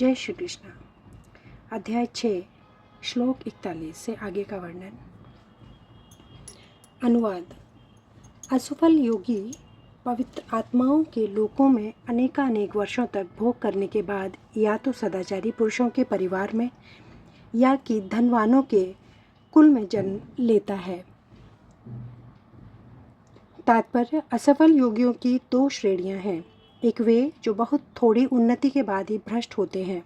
जय श्री कृष्ण। अध्याय 6 श्लोक 41 से आगे का वर्णन। अनुवाद। असफल योगी पवित्र आत्माओं के लोकों में अनेकानेक वर्षों तक भोग करने के बाद या तो सदाचारी पुरुषों के परिवार में या कि धनवानों के कुल में जन्म लेता है। तात्पर्य, असफल योगियों की दो श्रेणियां हैं। एक वे जो बहुत थोड़ी उन्नति के बाद ही भ्रष्ट होते हैं।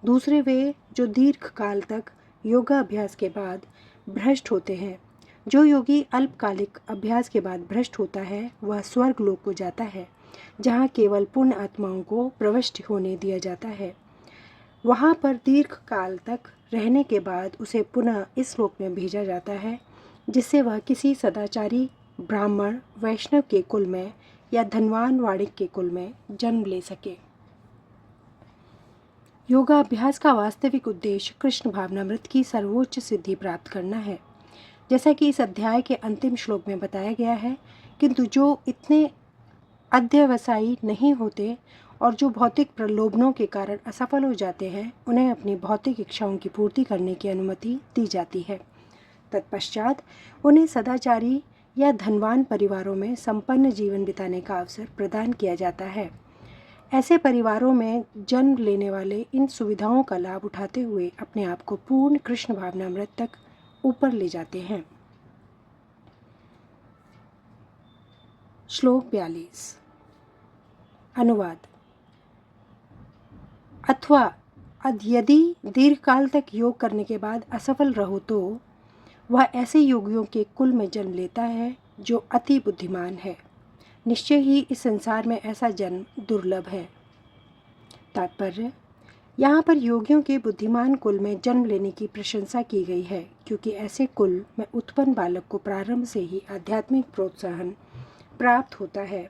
दूसरे वे जो दीर्घ काल तक योगा अभ्यास के बाद भ्रष्ट होते हैं। जो योगी अल्पकालिक अभ्यास के बाद भ्रष्ट होता है वह स्वर्ग लोक को जाता है, जहाँ केवल पुण्य आत्माओं को प्रविष्ट होने दिया जाता है। वहाँ पर दीर्घ काल तक रहने के बाद उसे पुनः इस लोक में भेजा जाता है, जिससे वह किसी सदाचारी ब्राह्मण वैष्णव के कुल में या धनवान वाणिक के कुल में जन्म ले सके। योगाभ्यास का वास्तविक उद्देश्य कृष्ण भावनामृत की सर्वोच्च सिद्धि प्राप्त करना है, जैसा कि इस अध्याय के अंतिम श्लोक में बताया गया है। किंतु जो इतने अध्यवसायी नहीं होते और जो भौतिक प्रलोभनों के कारण असफल हो जाते हैं, उन्हें अपनी भौतिक इच्छाओं की पूर्ति करने की अनुमति दी जाती है। तत्पश्चात उन्हें सदाचारी या धनवान परिवारों में संपन्न जीवन बिताने का अवसर प्रदान किया जाता है। ऐसे परिवारों में जन्म लेने वाले इन सुविधाओं का लाभ उठाते हुए अपने आप को पूर्ण कृष्ण भावनामृत तक ऊपर ले जाते हैं। श्लोक 42। अनुवाद। अथवा यदि दीर्घकाल तक योग करने के बाद असफल रहो तो वह ऐसे योगियों के कुल में जन्म लेता है जो अति बुद्धिमान है। निश्चय ही इस संसार में ऐसा जन्म दुर्लभ है। तात्पर्य, यहाँ पर योगियों के बुद्धिमान कुल में जन्म लेने की प्रशंसा की गई है, क्योंकि ऐसे कुल में उत्पन्न बालक को प्रारंभ से ही आध्यात्मिक प्रोत्साहन प्राप्त होता है।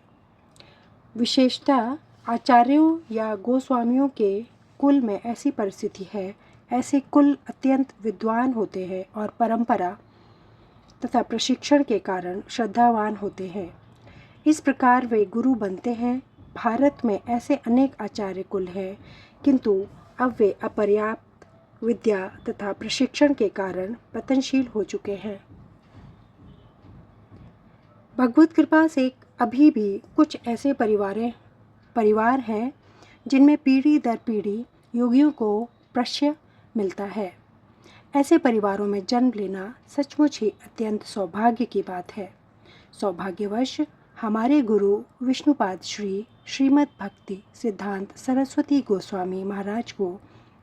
विशेषतः आचार्यों या गोस्वामियों के कुल में ऐसी परिस्थिति है। ऐसे कुल अत्यंत विद्वान होते हैं और परंपरा तथा प्रशिक्षण के कारण श्रद्धावान होते हैं। इस प्रकार वे गुरु बनते हैं। भारत में ऐसे अनेक आचार्य कुल हैं, किंतु अब वे अपर्याप्त विद्या तथा प्रशिक्षण के कारण पतनशील हो चुके हैं। भगवत कृपा से अभी भी कुछ ऐसे परिवार हैं जिनमें पीढ़ी दर पीढ़ी योगियों को प्रश्य मिलता है। ऐसे परिवारों में जन्म लेना सचमुच ही अत्यंत सौभाग्य की बात है। सौभाग्यवश हमारे गुरु विष्णुपाद श्रीमद् भक्ति सिद्धांत सरस्वती गोस्वामी महाराज को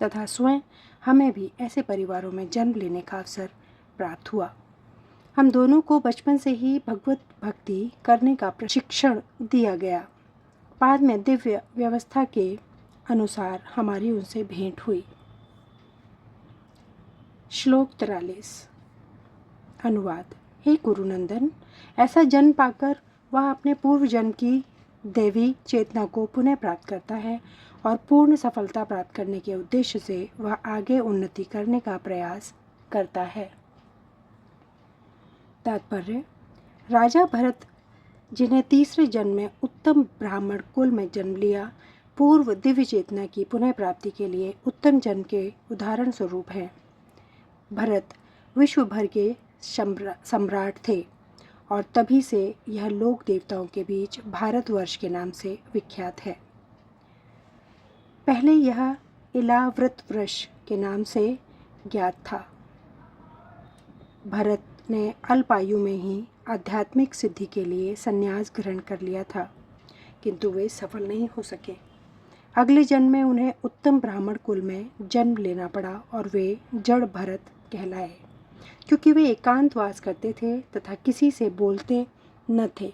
तथा स्वयं हमें भी ऐसे परिवारों में जन्म लेने का अवसर प्राप्त हुआ। हम दोनों को बचपन से ही भगवत भक्ति करने का प्रशिक्षण दिया गया। बाद में दिव्य व्यवस्था के अनुसार हमारी उनसे भेंट हुई। श्लोक 43। अनुवाद। हे गुरुनंदन, ऐसा जन्म पाकर वह अपने पूर्व जन्म की दैवी चेतना को पुनः प्राप्त करता है और पूर्ण सफलता प्राप्त करने के उद्देश्य से वह आगे उन्नति करने का प्रयास करता है। तात्पर्य, राजा भरत जिन्हें तीसरे जन्म में उत्तम ब्राह्मण कुल में जन्म लिया, पूर्व दिव्य चेतना की पुनः प्राप्ति के लिए उत्तम जन्म के उदाहरण स्वरूप हैं। भरत विश्व भर के सम्राट थे और तभी से यह लोक देवताओं के बीच भारतवर्ष के नाम से विख्यात है। पहले यह इलाव्रतवर्ष के नाम से ज्ञात था। भरत ने अल्पायु में ही आध्यात्मिक सिद्धि के लिए संन्यास ग्रहण कर लिया था, किंतु वे सफल नहीं हो सके। अगले जन्म में उन्हें उत्तम ब्राह्मण कुल में जन्म लेना पड़ा और वे जड़ भरत कहलाए, क्योंकि वे एकांतवास करते थे तथा किसी से बोलते न थे।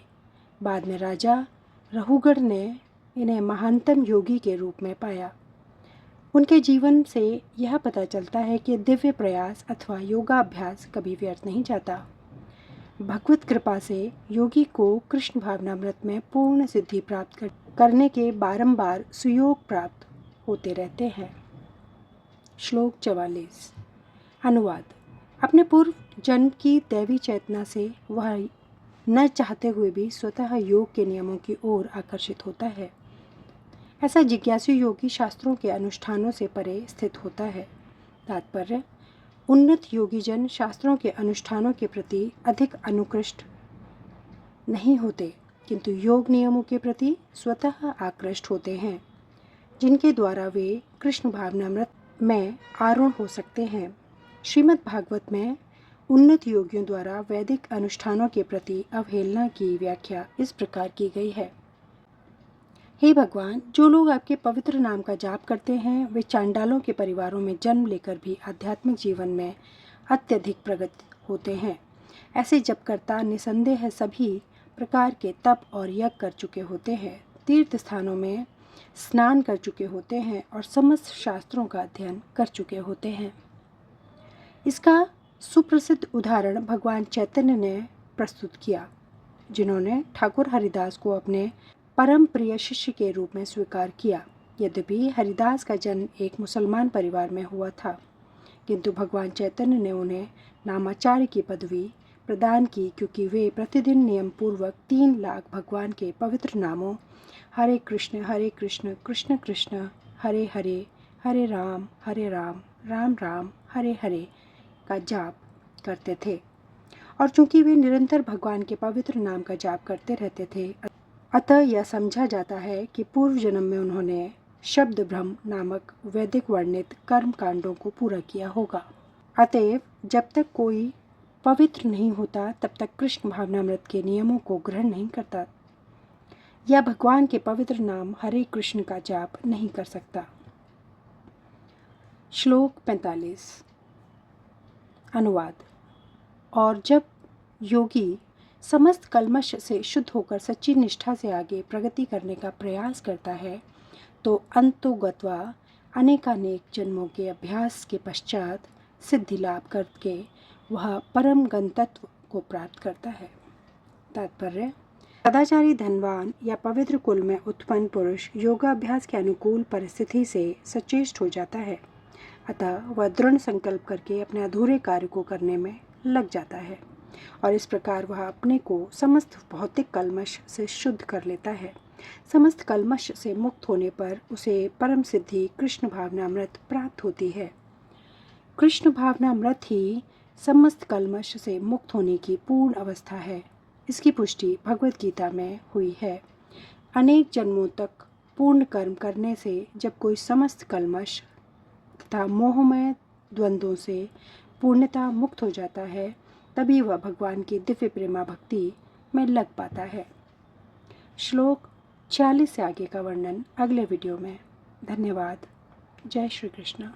बाद में राजा रहुगढ़ ने इन्हें महानतम योगी के रूप में पाया। उनके जीवन से यह पता चलता है कि दिव्य प्रयास अथवा योगाभ्यास कभी व्यर्थ नहीं जाता। भगवत कृपा से योगी को कृष्ण भावनामृत में पूर्ण सिद्धि प्राप्त करने के बारंबार सुयोग प्राप्त होते रहते हैं। श्लोक 44। अनुवाद। अपने पूर्व जन्म की दैवी चेतना से वह न चाहते हुए भी स्वतः योग के नियमों की ओर आकर्षित होता है। ऐसा जिज्ञासु योगी शास्त्रों के अनुष्ठानों से परे स्थित होता है। तात्पर्य, उन्नत योगीजन शास्त्रों के अनुष्ठानों के प्रति अधिक अनुकृष्ट नहीं होते, किंतु योग नियमों के प्रति स्वतः आकृष्ट होते हैं, जिनके द्वारा वे कृष्ण भावनामृत में आरूढ़ हो सकते हैं। श्रीमद् भागवत में उन्नत योगियों द्वारा वैदिक अनुष्ठानों के प्रति अवहेलना की व्याख्या इस प्रकार की गई है। हे भगवान, जो लोग आपके पवित्र नाम का जाप करते हैं वे चांडालों के परिवारों में जन्म लेकर भी आध्यात्मिक जीवन में अत्यधिक प्रगति होते हैं। ऐसे जपकर्ता निसंदेह सभी प्रकार के तप और यज्ञ कर चुके होते हैं, तीर्थ स्थानों में स्नान कर चुके होते हैं और समस्त शास्त्रों का अध्ययन कर चुके होते हैं। इसका सुप्रसिद्ध उदाहरण भगवान चैतन्य ने प्रस्तुत किया, जिन्होंने ठाकुर हरिदास को अपने परम प्रिय शिष्य के रूप में स्वीकार किया। यद्यपि हरिदास का जन्म एक मुसलमान परिवार में हुआ था, किंतु भगवान चैतन्य ने उन्हें नामाचार्य की पदवी प्रदान की, क्योंकि वे प्रतिदिन नियम पूर्वक 3 लाख भगवान के पवित्र नामों हरे कृष्ण कृष्ण कृष्ण हरे हरे, हरे राम राम राम हरे हरे का जाप करते थे। और चूंकि वे निरंतर भगवान के पवित्र नाम का जाप करते रहते थे, अतः यह समझा जाता है कि पूर्व जन्म में उन्होंने शब्द ब्रह्म नामक वैदिक वर्णित कर्म कांडों को पूरा किया होगा। अतएव जब तक कोई पवित्र नहीं होता तब तक कृष्ण भावनामृत के नियमों को ग्रहण नहीं करता या भगवान के पवित्र नाम हरे कृष्ण का जाप नहीं कर सकता। श्लोक 45 अनुवाद। और जब योगी समस्त कल्मश से शुद्ध होकर सच्ची निष्ठा से आगे प्रगति करने का प्रयास करता है तो अंतोगत्वा अनेकानेक जन्मों के अभ्यास के पश्चात सिद्धि लाभ करके वह परम गंतव्य को प्राप्त करता है। तात्पर्य, सदाचारी धनवान या पवित्र कुल में उत्पन्न पुरुष योगाभ्यास के अनुकूल परिस्थिति से सचेष्ट हो जाता है, अतः वह दृढ़ संकल्प करके अपने अधूरे कार्य को करने में लग जाता है और इस प्रकार वह अपने को समस्त भौतिक कल्मश से शुद्ध कर लेता है। समस्त कल्मश से मुक्त होने पर उसे परम सिद्धि कृष्ण भावनामृत प्राप्त होती है। कृष्ण भावनामृत ही समस्त कल्मश से मुक्त होने की पूर्ण अवस्था है। इसकी पुष्टि भगवत गीता में हुई है। अनेक जन्मों तक पूर्ण कर्म करने से जब कोई समस्त कल्मश तथा मोहमय द्वंद्वों से पूर्णतः मुक्त हो जाता है, तभी वह भगवान की दिव्य प्रेमा भक्ति में लग पाता है। श्लोक 46 से आगे का वर्णन अगले वीडियो में। धन्यवाद। जय श्री कृष्ण।